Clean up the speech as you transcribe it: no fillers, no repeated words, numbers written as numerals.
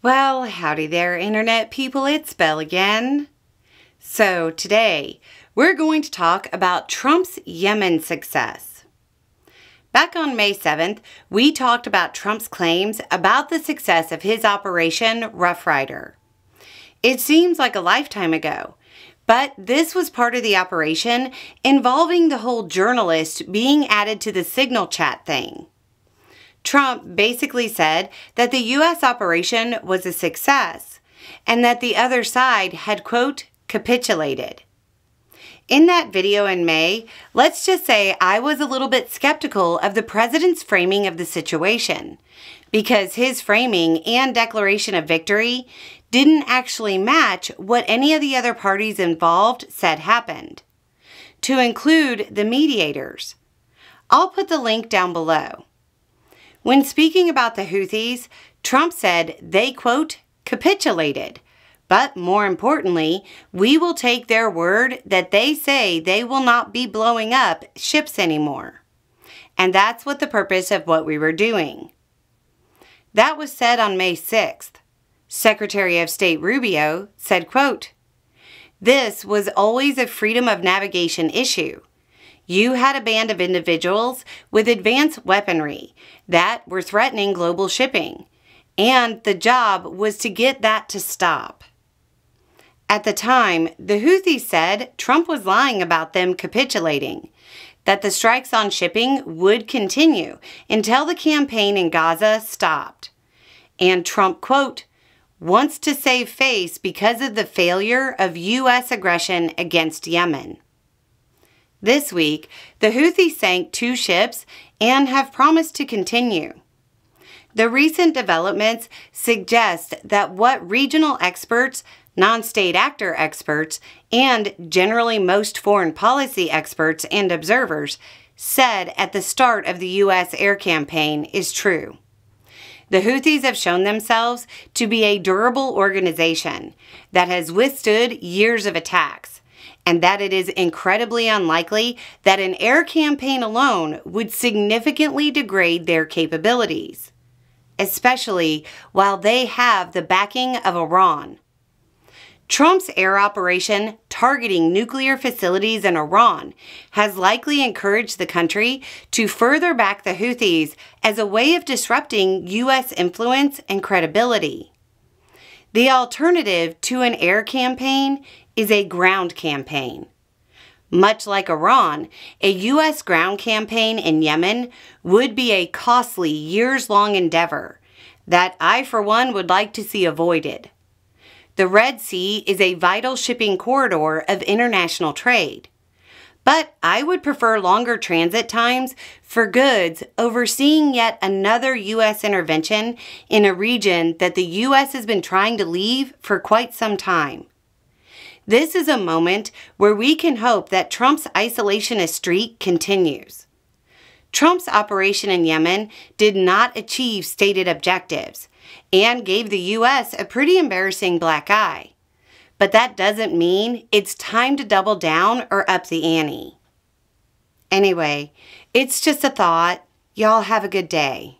Well, howdy there, Internet people. It's Belle again. So today, we're going to talk about Trump's Yemen success. Back on May 7th, we talked about Trump's claims about the success of his Operation Rough Rider. It seems like a lifetime ago, but this was part of the operation involving the whole journalist being added to the signal chat thing. Trump basically said that the U.S. operation was a success and that the other side had, quote, capitulated. In that video in May, let's just say I was a little bit skeptical of the president's framing of the situation because his framing and declaration of victory didn't actually match what any of the other parties involved said happened, to include the mediators. I'll put the link down below. When speaking about the Houthis, Trump said they, quote, capitulated, but more importantly, we will take their word that they say they will not be blowing up ships anymore. And that's what the purpose of what we were doing. That was said on May 6th. Secretary of State Rubio said, quote, this was always a freedom of navigation issue. You had a band of individuals with advanced weaponry that were threatening global shipping, and the job was to get that to stop. At the time, the Houthis said Trump was lying about them capitulating, that the strikes on shipping would continue until the campaign in Gaza stopped. And Trump, quote, wants to save face because of the failure of U.S. aggression against Yemen. This week, the Houthis sank 2 ships and have promised to continue. The recent developments suggest that what regional experts, non-state actor experts, and generally most foreign policy experts and observers said at the start of the U.S. air campaign is true. The Houthis have shown themselves to be a durable organization that has withstood years of attacks, and that it is incredibly unlikely that an air campaign alone would significantly degrade their capabilities, especially while they have the backing of Iran. Trump's air operation targeting nuclear facilities in Iran has likely encouraged the country to further back the Houthis as a way of disrupting U.S. influence and credibility. The alternative to an air campaign is a ground campaign. Much like Iran, a U.S. ground campaign in Yemen would be a costly, years-long endeavor that I, for one, would like to see avoided. The Red Sea is a vital shipping corridor of international trade, but I would prefer longer transit times for goods over seeing yet another U.S. intervention in a region that the U.S. has been trying to leave for quite some time. This is a moment where we can hope that Trump's isolationist streak continues. Trump's operation in Yemen did not achieve stated objectives and gave the U.S. a pretty embarrassing black eye. But that doesn't mean it's time to double down or up the ante. Anyway, it's just a thought. Y'all have a good day.